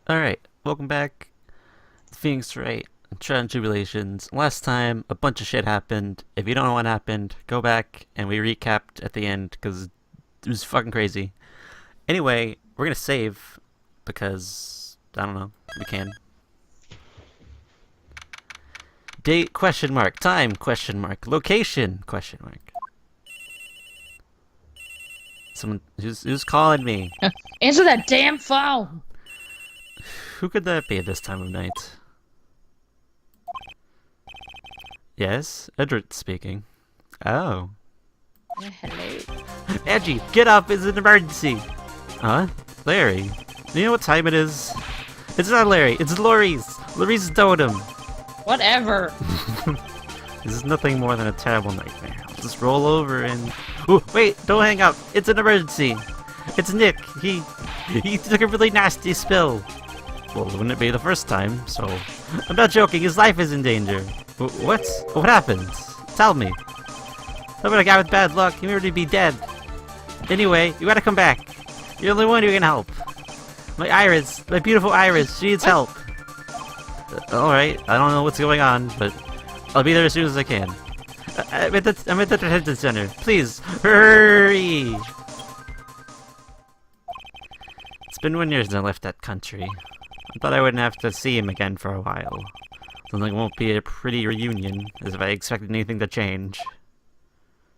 Alright, welcome back to Phoenix Wright and Tribulations. Last time, a bunch of shit happened. If you don't know what happened, go back and we recapped at the end because it was fucking crazy. Anyway, we're gonna save because, I don't know, we can. Date, question mark. Time, question mark. Location, question mark. Someone, who's calling me? Answer that damn phone! Who could that be at this time of night? Yes, Edward speaking. Oh. Hello. Angie, get up! It's an emergency! Huh? Larry? Do you know what time it is? It's not Larry, it's Laurie's! Laurie's totem! Whatever. This is nothing more than a terrible nightmare. I'll just roll over and... Ooh, wait! Don't hang up! It's an emergency! It's Nick! He took a really nasty spill! Well, wouldn't it be the first time, so... I'm not joking, his life is in danger! What? What happened? Tell me! How about a guy with bad luck? He may already be dead! Anyway, you gotta come back! You're the only one who can help! My Iris! My beautiful Iris! She needs help! Alright, I don't know what's going on, but... I'll be there as soon as I can. I'm at the detention center. Please, hurry! It's been 1 year since I left that country. I thought I wouldn't have to see him again for a while. Sounds like it won't be a pretty reunion, as if I expected anything to change.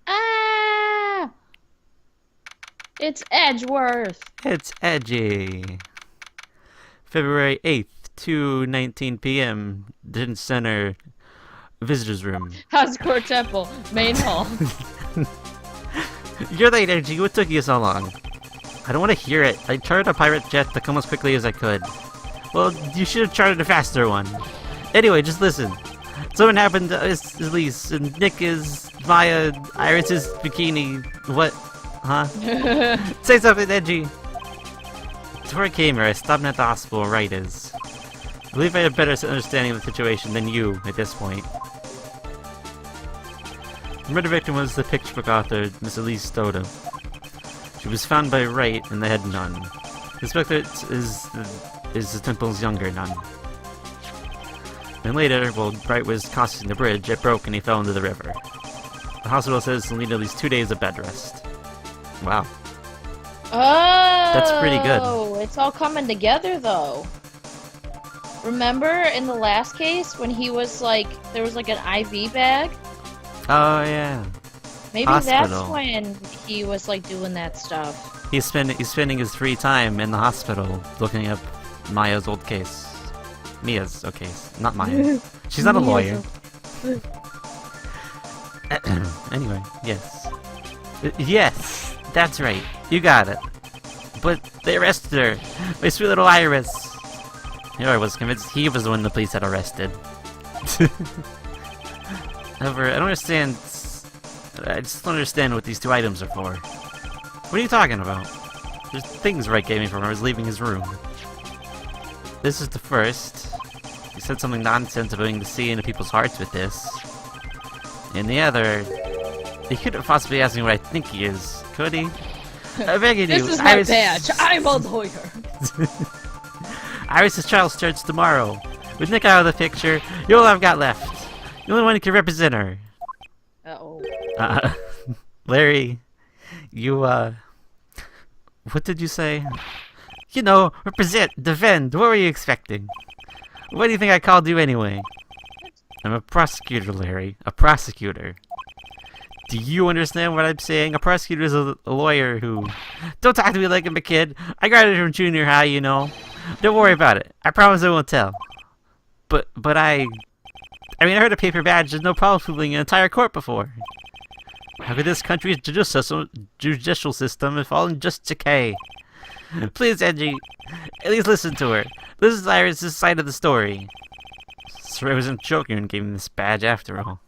Ah! It's Edgeworth. It's edgy. February 8th, 2:19 p.m. Detention Center, visitors room. Housecourt Temple, main hall. You're late, Edgy. What took you so long? I don't want to hear it. I chartered a pirate jet to come as quickly as I could. Well, you should have chartered a faster one. Anyway, just listen. Something happened to Elise, and Nick is Maya, Iris's bikini. What? Huh? Say something, Edgy. Before I came here, I stopped at the hospital where Wright is. I believe I have a better understanding of the situation than you at this point. The murder victim was the picture book author, Miss Elise Stoda. She was found by Wright and the head nun. The suspect is the temple's younger nun. Then later, while Wright was crossing the bridge, it broke and he fell into the river. The hospital says he'll need at least 2 days of bed rest. Wow. Oh! That's pretty good. It's all coming together, though. Remember in the last case when he was like, there was like an IV bag? Oh yeah. Maybe Hospital. that's when he was like doing that stuff. He's spending his free time in the hospital looking up Maya's old case. Mia's old case, not Maya. She's not a lawyer. Anyway, yes. Yes, that's right. You got it. But they arrested her. My sweet little Iris. I was convinced he was the one the police had arrested. However, I don't understand. I just don't understand what these two items are for. What are you talking about? There's things Wright gave me from when I was leaving his room. This is the first. He said something nonsense about being to see into people's hearts with this. And the other, he couldn't possibly ask me what I think he is, could he? I beg of you, This is my badge. I'm a lawyer. Iris' trial starts tomorrow. With Nick out of the picture, you're all I've got left. The only one who can represent her. Uh-oh. Larry, you, what did you say? You know, represent, defend, what were you expecting? What do you think I called you anyway? I'm a prosecutor, Larry. A prosecutor. Do you understand what I'm saying? A prosecutor is a lawyer who... Don't talk to me like I'm a kid. I graduated from junior high, you know. Don't worry about it. I promise I won't tell. But I mean, I heard a paper badge is no problem fooling an entire court before. How could this country's judicial system have fallen just decay? Please, Angie, at least listen to her. This is Iris' side of the story. So I wasn't joking when gave him this badge after all.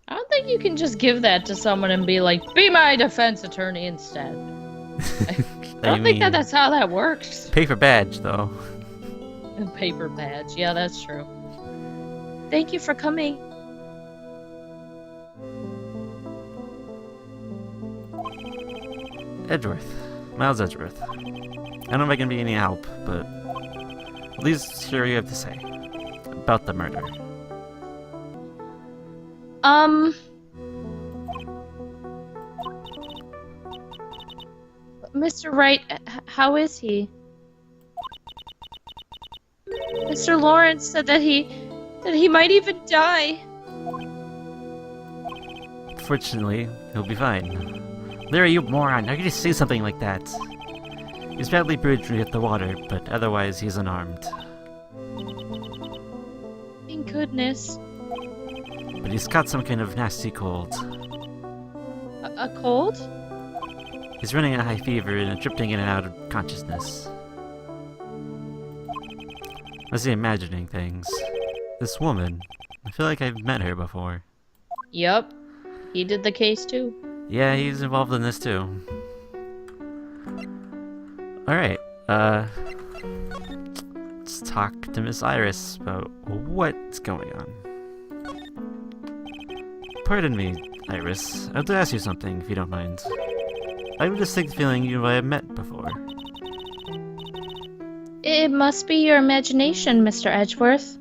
I don't think you can just give that to someone and be like, be my defense attorney instead. I don't think that's how that works. Paper badge, though. A paper badge. Yeah, that's true. Thank you for coming. Edgeworth. Miles Edgeworth. I don't know if I can be any help, but at least hear what you have to say about the murder. Mr. Wright, how is he? Mr. Lawrence said that he might even die. Fortunately, he'll be fine. Larry, you moron! How could you say something like that? He's badly bruised when he hit the water, but otherwise he's unarmed. Thank goodness. But he's got some kind of nasty cold. A cold? He's running a high fever and drifting in and out of consciousness. I was imagining things. This woman, I feel like I've met her before. Yup. He did the case too. Yeah, he's involved in this too. Alright, let's talk to Miss Iris about what's going on. Pardon me, Iris. I'd like to ask you something, if you don't mind. I have a distinct feeling you and I have met before. It must be your imagination, Mr. Edgeworth.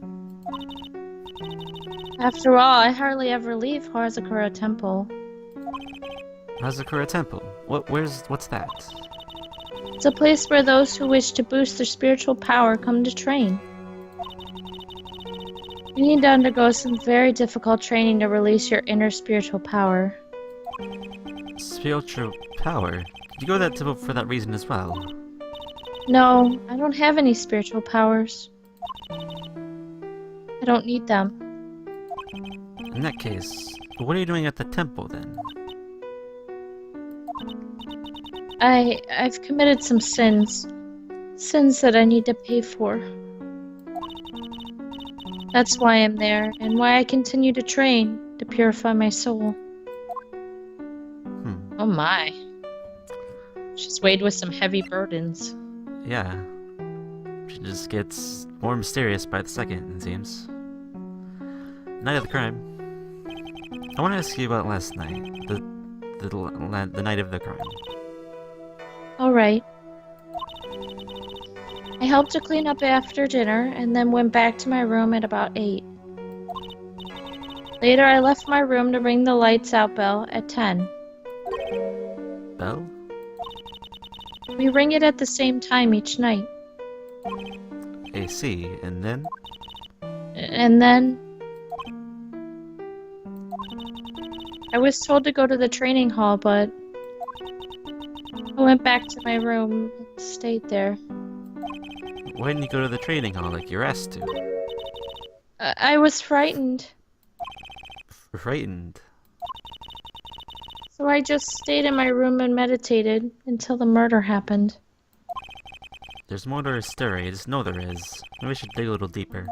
After all, I hardly ever leave Hazakura Temple. Hazakura Temple? What's that? It's a place where those who wish to boost their spiritual power come to train. You need to undergo some very difficult training to release your inner spiritual power. Spiritual power? Did you go to that temple for that reason as well? No, I don't have any spiritual powers. I don't need them. In that case, what are you doing at the temple then? I've committed some sins. Sins that I need to pay for. That's why I'm there, and why I continue to train to purify my soul. Oh my. She's weighed with some heavy burdens. Yeah. She just gets more mysterious by the second, it seems. Night of the crime. I want to ask you about last night. The night of the crime. Alright. I helped to clean up after dinner, and then went back to my room at about 8. Later, I left my room to ring the lights out bell at 10. Bell? We ring it at the same time each night. I see, and then? And then... I was told to go to the training hall, but... I went back to my room and stayed there. Why didn't you go to the training hall like you're asked to? I was frightened. Frightened? So I just stayed in my room and meditated until the murder happened. There's more to her story, I just know there is. Maybe I should dig a little deeper.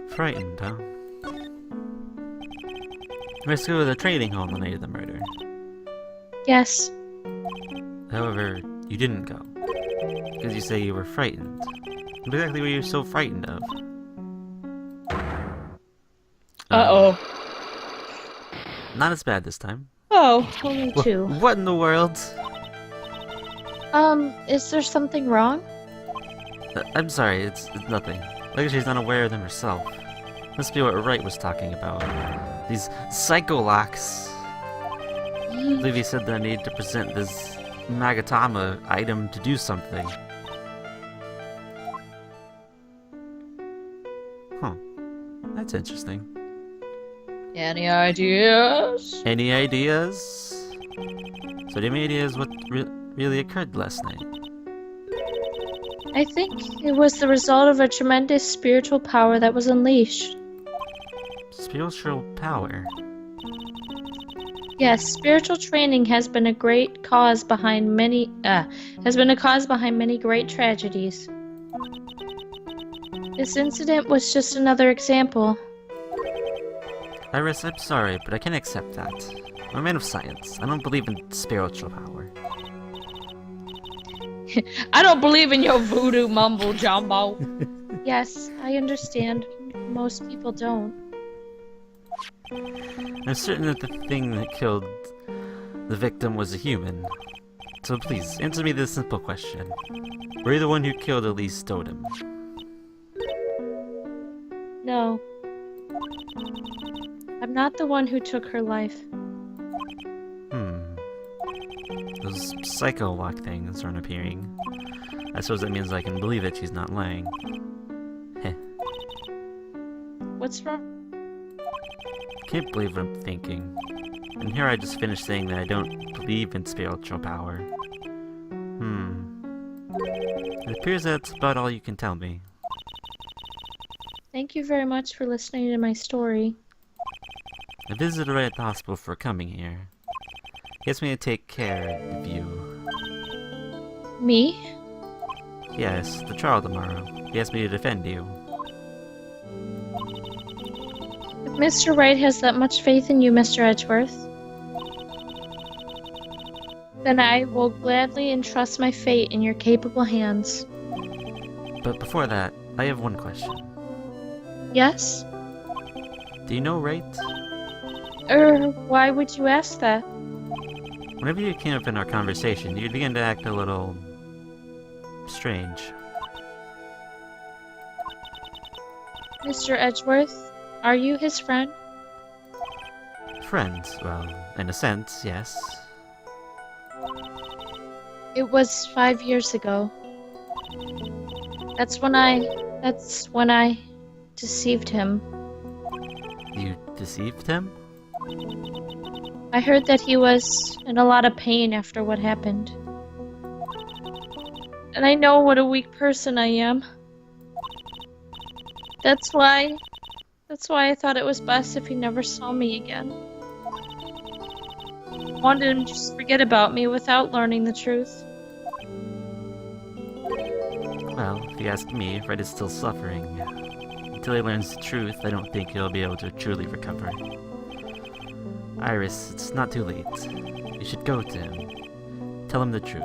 Frightened, huh? Let's go to the training hall the night of the murder. Yes. However, you didn't go. Because you say you were frightened. What exactly were you so frightened of? Uh-oh. Not as bad this time. Oh, only 2. What in the world? Is there something wrong? I'm sorry, it's nothing. Like she's not aware of them herself. Must be what Wright was talking about. These psycho locks. I believe he said that I need to present this Magatama item to do something. Huh. That's interesting. Any ideas? Any ideas? So do you have any ideas what really occurred last night? I think it was the result of a tremendous spiritual power that was unleashed. Spiritual power? Yes, spiritual training has been a great cause behind many great tragedies. This incident was just another example. Iris, I'm sorry, but I can't accept that. I'm a man of science. I don't believe in spiritual power. I don't believe in your voodoo mumbo jumbo. Yes, I understand. Most people don't. I'm certain that the thing that killed the victim was a human. So please, answer me this simple question. Were you the one who killed Elise Totem? No. I'm not the one who took her life. Those psycho lock things aren't appearing. I suppose that means I can believe that she's not lying. Heh. What's wrong? Can't believe what I'm thinking. And here I just finished saying that I don't believe in spiritual power. It appears that's about all you can tell me. Thank you very much for listening to my story. I visited Wright at the hospital for coming here. He asked me to take care of you. Me? Yes, the trial tomorrow. He asked me to defend you. If Mr. Wright has that much faith in you, Mr. Edgeworth, then I will gladly entrust my fate in your capable hands. But before that, I have one question. Yes? Do you know Wright? Why would you ask that? Whenever you came up in our conversation, you began to act a little... strange. Mr. Edgeworth, are you his friend? Friend? Well, in a sense, yes. It was 5 years ago. That's when I deceived him. You deceived him? I heard that he was in a lot of pain after what happened. And I know what a weak person I am. That's why I thought it was best if he never saw me again. I wanted him to just forget about me without learning the truth. Well, if you ask me, Fred is still suffering. Until he learns the truth, I don't think he'll be able to truly recover. Iris, it's not too late. You should go to him. Tell him the truth.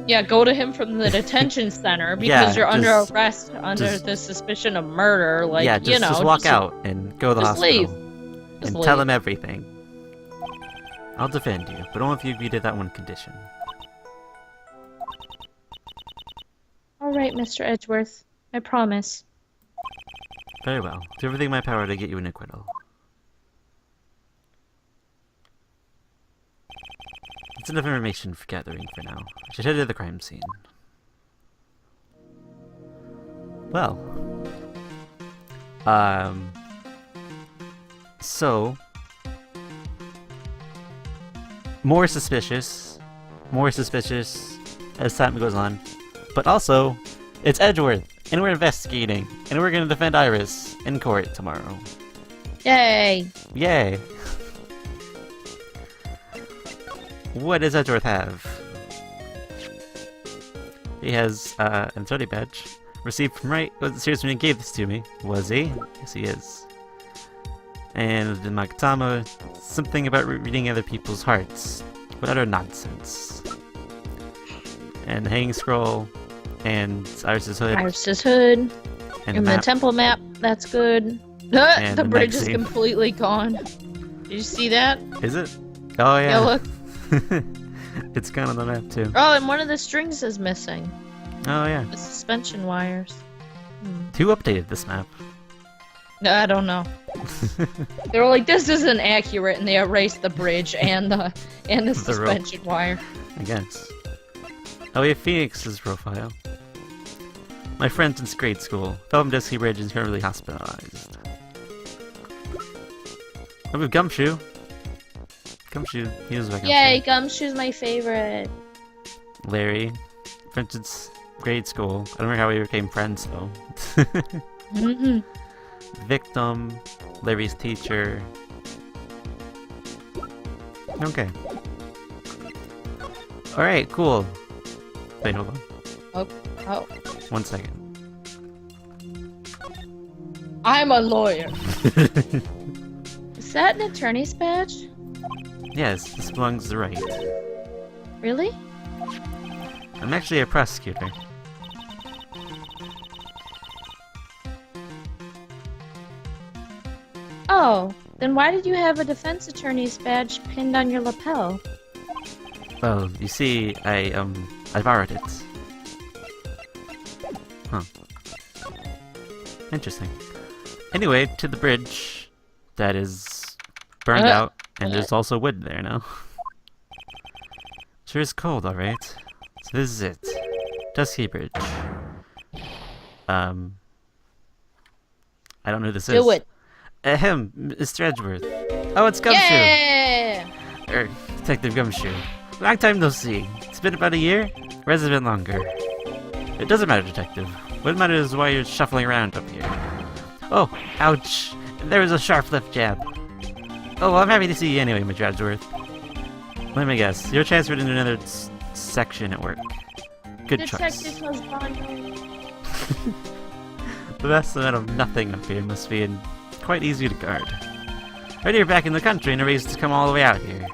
Yeah, go to him from the detention center because you're under arrest under the suspicion of murder. Like, yeah, just walk out and go to the hospital. Leave. And tell him everything. I'll defend you, but only if you agree to that one condition. Alright, Mr. Edgeworth. I promise. Very well. Do everything in my power to get you an acquittal. That's enough information for gathering for now. I should head to the crime scene. Well. So. More suspicious as time goes on. But also, it's Edgeworth, and we're investigating, and we're gonna defend Iris in court tomorrow. Yay! Yay! What does Edgeworth have? He has an authority badge. Received from Wright. Wasn't serious when he gave this to me. Was he? Yes, he is. And the Magatama, something about reading other people's hearts. What utter nonsense. And the hanging scroll, and Iris's hood. Iris's hood. And the temple map. That's good. The bridge is magazine. completely gone. Did you see that? Is it? Oh yeah. Yeah, look. It's gone on the map too. Oh, and one of the strings is missing. Oh yeah. The suspension wires. Who updated this map? I don't know. They were like, this isn't accurate, and they erased the bridge and the suspension wire. I guess. Oh, we have Phoenix's profile. My friend since grade school. Fell from Dusky Bridge and is currently hospitalized. Oh, we have Gumshoe. Gumshoe. He was like Yay, Gumshoe's my favorite. Larry. Friend since grade school. I don't remember how we became friends though. Victim. Larry's teacher. Okay. Alright, cool. Wait, hold on. Oh. 1 second. I'm a lawyer. Is that an attorney's badge? Yes, this belongs to Wright. Really? I'm actually a prosecutor. Oh, then why did you have a defense attorney's badge pinned on your lapel? Well, you see, I borrowed it. Huh. Interesting. Anyway, to the bridge that is burned out, and there's also wood there now. Sure is cold, alright. So this is it. Dusky Bridge. I don't know who this is. Do it. Ahem, Mr. Edgeworth. Oh, it's Gumshoe! Yeah! Detective Gumshoe. Long time no see. It's been about a year? Or has it been longer? It doesn't matter, Detective. What matters is why you're shuffling around up here. Oh, ouch. There was a sharp left jab. Oh, well, I'm happy to see you anyway, Mr. Edgeworth. Let me guess. You're transferred into another section at work. Good choice. The vast amount of nothing up here must be quite easy to guard. Right here back in the country and a reason to come all the way out here.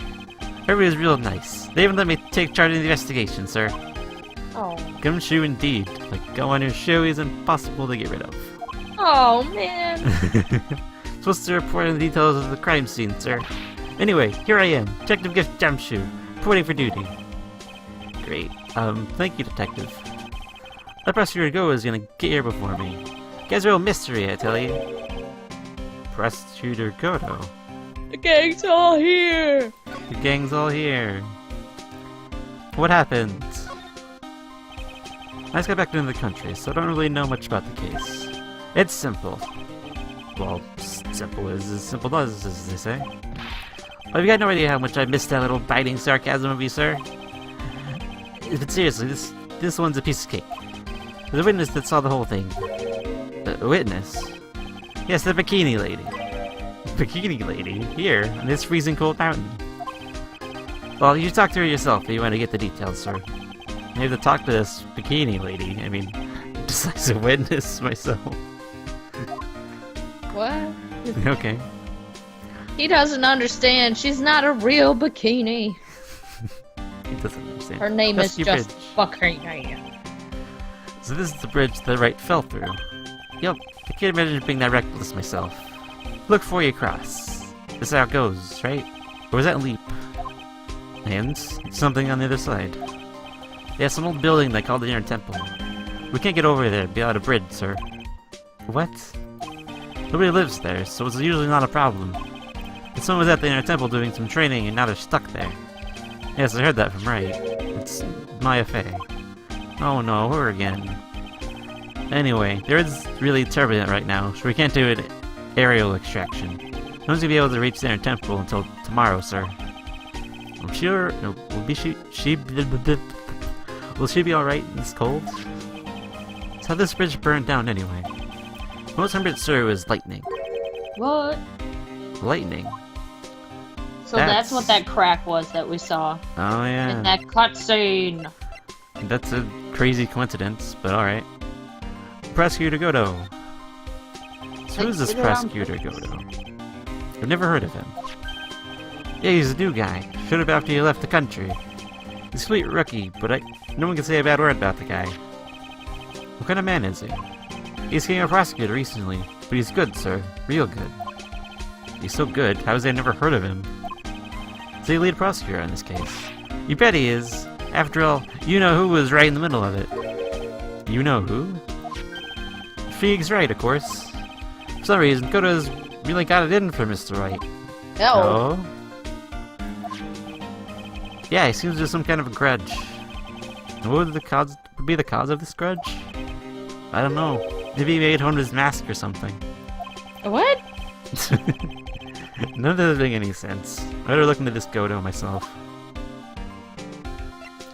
Everybody's real nice. They even let me take charge of the investigation, sir. Oh. Gumshoe indeed. Like go on your shoe is impossible to get rid of. Oh, man. Supposed to report on the details of the crime scene, sir. Anyway, here I am, Detective Gift Gumshoe, reporting for duty. Great. Thank you, Detective. That prosecutor Go is gonna get here before me. You guys are a real mystery, I tell you. Prosecutor Godo. The gang's all here. The gang's all here. What happened? I just got back into the country, so I don't really know much about the case. It's simple. Well, simple is as simple does, as they say. But you got no idea how much I missed that little biting sarcasm of you, sir. But seriously, this one's a piece of cake. There's a witness that saw the whole thing. A witness? Yes, the bikini lady. Bikini lady? Here, in this freezing cold mountain. Well, you talk to her yourself if you want to get the details, sir. You have to talk to this bikini lady. I mean, just as a witness myself. What? Okay. He doesn't understand. She's not a real bikini. He doesn't understand. Her name is Dusky just Bridge. Bikini. So this is the bridge that Wright fell through. Yup, I can't imagine being that reckless myself. Look before you cross. This is how it goes, right? Or was that a leap? And something on the other side. Yeah, some old building they call the Inner Temple. We can't get over there without a bridge, sir. What? Nobody lives there, so it's usually not a problem. But someone was at the Inner Temple doing some training and now they're stuck there. Yes, I heard that from Wright. It's Maya Fey. Oh no, her again. Anyway, there is really turbulent right now, so we can't do an aerial extraction. No one's gonna be able to reach the Inner Temple until tomorrow, sir. I'm sure. No, will she be alright in this cold? So how this bridge burned down anyway? Most remembered, sir, was lightning. What? Lightning? So that's what that crack was that we saw. Oh yeah. In that cutscene. That's a crazy coincidence, but alright. Prosecutor Godo. So who's this Prosecutor Godo? I've never heard of him. Yeah, he's a new guy. Showed up after he left the country. He's a sweet rookie, but no one can say a bad word about the guy. What kind of man is he? He's became a prosecutor recently, but he's good, sir. Real good. He's so good, how has I never heard of him? Is he a lead prosecutor in this case? You bet he is. After all, you know who was right in the middle of it. You know who? Feig's Wright, of course. For some reason, Koda's really got it in for Mr. Wright. Oh. Yeah, he seems to have some kind of a grudge. And what would be the cause of this grudge? I don't know. Maybe he made home his mask or something. What? None of this makes any sense. I better look into this Godo myself.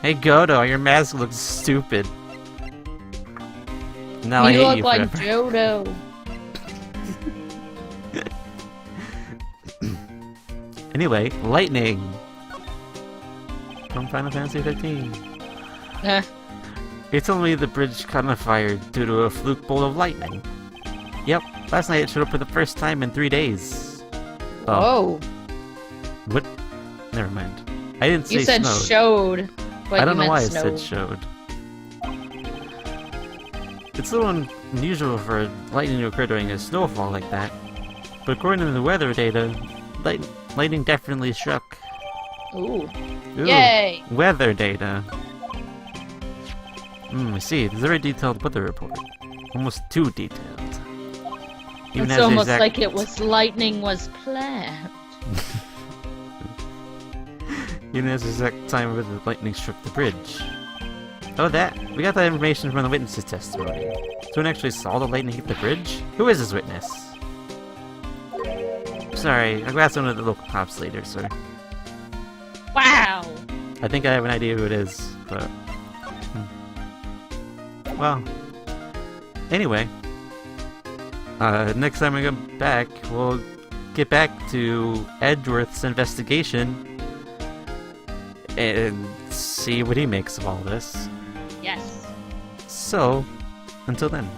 Hey Godo, your mask looks stupid. Now I hate you look like forever. Jodo. Anyway, lightning! From Final Fantasy 13. You're telling me the bridge caught on fire due to a fluke bolt of lightning? Yep, last night it showed up for the first time in 3 days. Oh. What? Never mind. I didn't say You said snowed. showed, but I don't you know why meant I snowed. said showed. It's a little unusual for lightning to occur during a snowfall like that. But according to the weather data, lightning definitely struck. Ooh. Ooh, Yay! weather data. I see. There's a very detailed weather report. Almost too detailed. Even It's has the almost exact- like it was lightning was planned. Even as the exact time when the lightning struck the bridge. Oh, that. We got that information from the witness's testimony. Someone actually saw the lightning hit the bridge? Who is this witness? Sorry, I'll ask one of the local cops later, sir. Wow! I think I have an idea who it is, but... Well... Anyway. Next time we come back, we'll get back to Edgeworth's investigation and see what he makes of all this. Yes. So, until then.